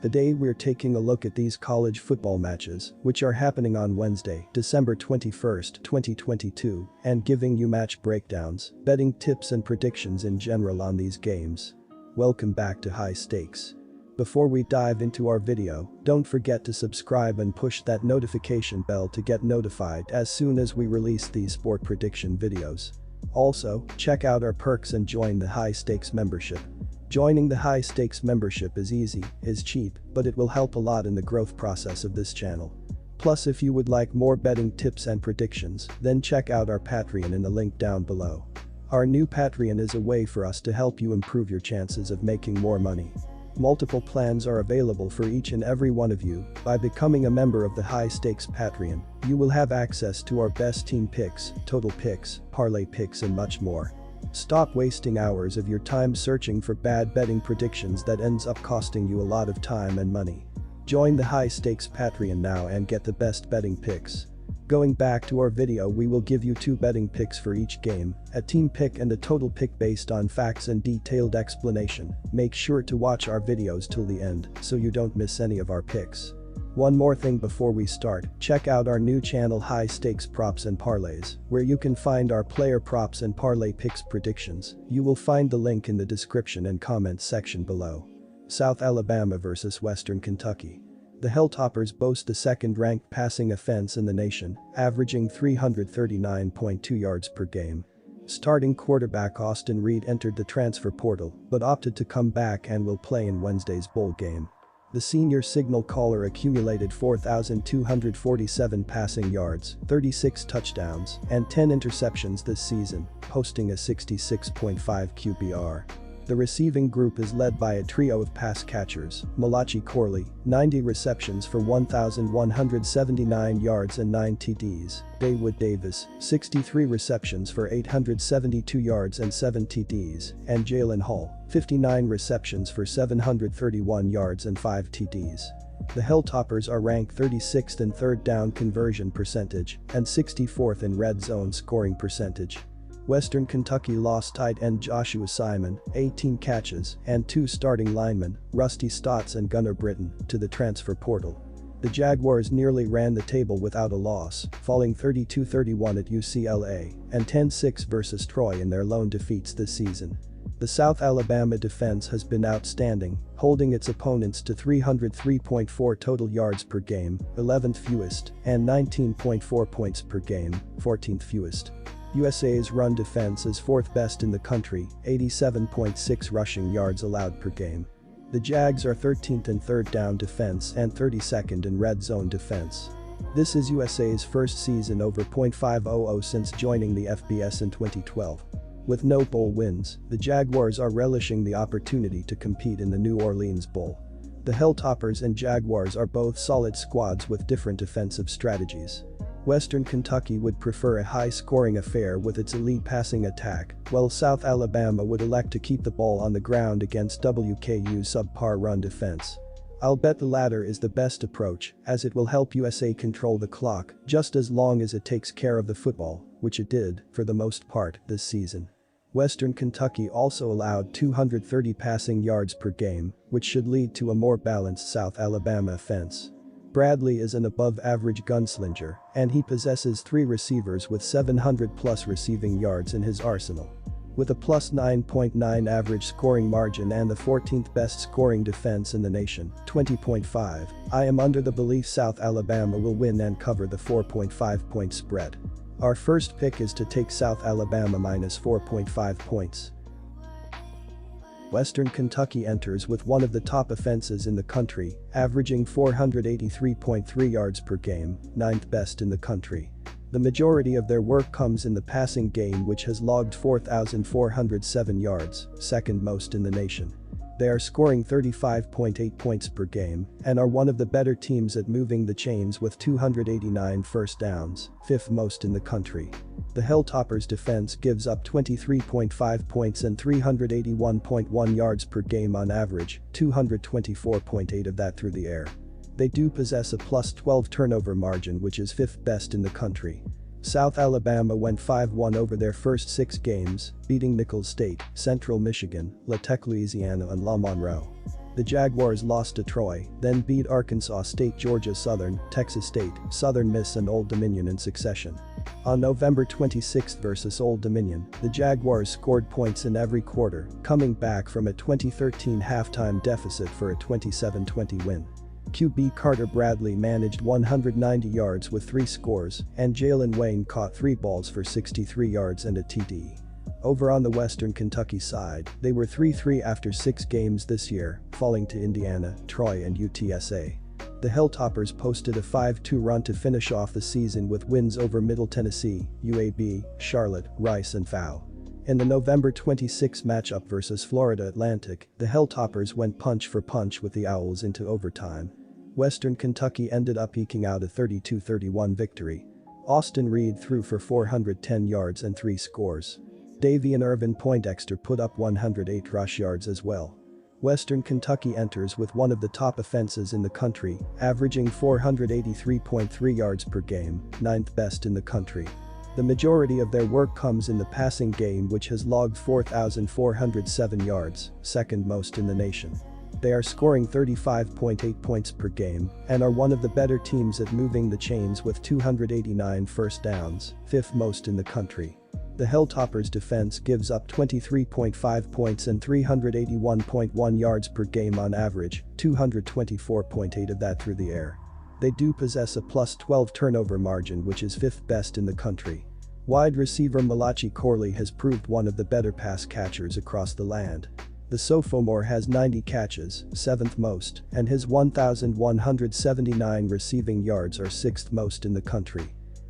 Today we're taking a look at these college football matches, which are happening on Wednesday, December 21st, 2022, and giving you match breakdowns, betting tips and predictions in general on these games. Welcome back to High Stakes. Before we dive into our video, don't forget to subscribe and push that notification bell to get notified as soon as we release these sport prediction videos. Also, check out our perks and join the High Stakes membership. Joining the High Stakes membership is easy, is cheap, but it will help a lot in the growth process of this channel. Plus, if you would like more betting tips and predictions, then check out our Patreon in the link down below. Our new Patreon is a way for us to help you improve your chances of making more money. Multiple plans are available for each and every one of you. By becoming a member of the High Stakes Patreon, you will have access to our best team picks, total picks, parlay picks and much more. Stop wasting hours of your time searching for bad betting predictions that ends up costing you a lot of time and money. Join the High Stakes Patreon now and get the best betting picks. Going back to our video, we will give you 2 betting picks for each game, a team pick and a total pick based on facts and detailed explanation. Make sure to watch our videos till the end so you don't miss any of our picks. One more thing before we start, check out our new channel High Stakes Props and Parlays, where you can find our player props and parlay picks predictions. You will find the link in the description and comments section below. South Alabama vs Western Kentucky. The Hilltoppers boast the second-ranked passing offense in the nation, averaging 339.2 yards per game. Starting quarterback Austin Reed entered the transfer portal but opted to come back and will play in Wednesday's bowl game. The senior signal caller accumulated 4,247 passing yards, 36 touchdowns, and 10 interceptions this season, posting a 66.5 QBR. The receiving group is led by a trio of pass catchers: Malachi Corley, 90 receptions for 1,179 yards and 9 TDs, Dawood Davis, 63 receptions for 872 yards and 7 TDs, and Jalen Hall, 59 receptions for 731 yards and 5 TDs. The Hilltoppers are ranked 36th in third down conversion percentage and 64th in red zone scoring percentage. Western Kentucky lost tight end Joshua Simon, 18 catches, and 2 starting linemen, Rusty Stotts and Gunnar Britton, to the transfer portal. The Jaguars nearly ran the table without a loss, falling 32-31 at UCLA and 10-6 versus Troy in their lone defeats this season. The South Alabama defense has been outstanding, holding its opponents to 303.4 total yards per game, 11th fewest, and 19.4 points per game, 14th fewest. USA's run defense is 4th best in the country, 87.6 rushing yards allowed per game. The Jags are 13th in third down defense and 32nd in red zone defense. This is USA's first season over .500 since joining the FBS in 2012. With no bowl wins, the Jaguars are relishing the opportunity to compete in the New Orleans Bowl. The Hilltoppers and Jaguars are both solid squads with different defensive strategies. Western Kentucky would prefer a high-scoring affair with its elite passing attack, while South Alabama would elect to keep the ball on the ground against WKU's subpar run defense. I'll bet the latter is the best approach, as it will help USA control the clock just as long as it takes care of the football, which it did, for the most part, this season. Western Kentucky also allowed 230 passing yards per game, which should lead to a more balanced South Alabama offense. Bradley is an above-average gunslinger, and he possesses 3 receivers with 700-plus receiving yards in his arsenal. With a plus 9.9 average scoring margin and the 14th best scoring defense in the nation, 20.5, I am under the belief South Alabama will win and cover the 4.5 point spread. Our first pick is to take South Alabama minus 4.5 points. Western Kentucky enters with one of the top offenses in the country, averaging 483.3 yards per game, 9th best in the country. The majority of their work comes in the passing game, which has logged 4,407 yards, 2nd most in the nation. They are scoring 35.8 points per game and are one of the better teams at moving the chains with 289 first downs, 5th most in the country. The Hilltoppers' defense gives up 23.5 points and 381.1 yards per game on average, 224.8 of that through the air. They do possess a plus 12 turnover margin, which is 5th best in the country. South Alabama went 5-1 over their first 6 games, beating Nicholls State, Central Michigan, La Tech, Louisiana and La Monroe. The Jaguars lost to Troy, then beat Arkansas State, Georgia Southern, Texas State, Southern Miss and Old Dominion in succession. On November 26 versus Old Dominion, the Jaguars scored points in every quarter, coming back from a 2013 halftime deficit for a 27-20 win. QB Carter Bradley managed 190 yards with 3 scores, and Jalen Wayne caught 3 balls for 63 yards and a TD. Over on the Western Kentucky side, they were 3-3 after 6 games this year, falling to Indiana, Troy and UTSA. The Hilltoppers posted a 5-2 run to finish off the season with wins over Middle Tennessee, UAB, Charlotte, Rice and FAU. In the November 26 matchup versus Florida Atlantic, the Hilltoppers went punch for punch with the Owls into overtime. Western Kentucky ended up eking out a 32-31 victory. Austin Reed threw for 410 yards and 3 scores. Davian Irvin Poindexter put up 108 rush yards as well. Western Kentucky enters with one of the top offenses in the country, averaging 483.3 yards per game, 9th best in the country. The majority of their work comes in the passing game, which has logged 4,407 yards, 2nd most in the nation. They are scoring 35.8 points per game and are one of the better teams at moving the chains with 289 first downs, 5th most in the country. The Hilltoppers' defense gives up 23.5 points and 381.1 yards per game on average, 224.8 of that through the air. They do possess a +12 turnover margin, which is 5th best in the country. Wide receiver Malachi Corley has proved one of the better pass catchers across the land. The sophomore has 90 catches, 7th most, and his 1,179 receiving yards are 6th most in the country.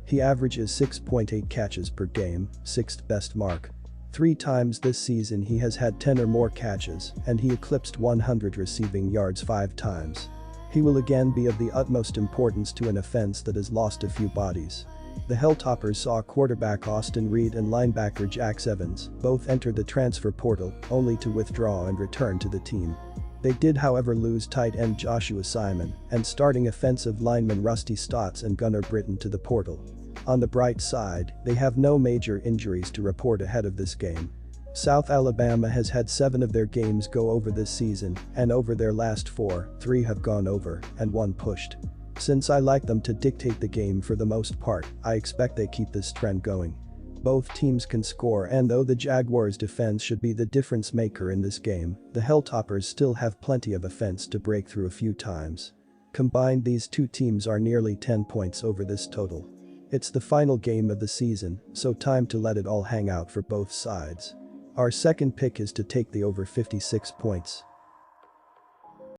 He averages 6.8 catches per game, 6th best mark. 3 times this season he has had 10 or more catches, and he eclipsed 100 receiving yards 5 times. He will again be of the utmost importance to an offense that has lost a few bodies. The Hilltoppers saw quarterback Austin Reed and linebacker Jax Evans both enter the transfer portal, only to withdraw and return to the team. They did however lose tight end Joshua Simon and starting offensive lineman Rusty Stotts and Gunnar Britton to the portal. On the bright side, they have no major injuries to report ahead of this game. South Alabama has had 7 of their games go over this season, and over their last 4, 3 have gone over and 1 pushed. Since I like them to dictate the game for the most part, I expect they keep this trend going. Both teams can score, and though the Jaguars' defense should be the difference maker in this game, the Hilltoppers still have plenty of offense to break through a few times. Combined, these two teams are nearly 10 points over this total. It's the final game of the season, so time to let it all hang out for both sides. Our second pick is to take the over 56 points.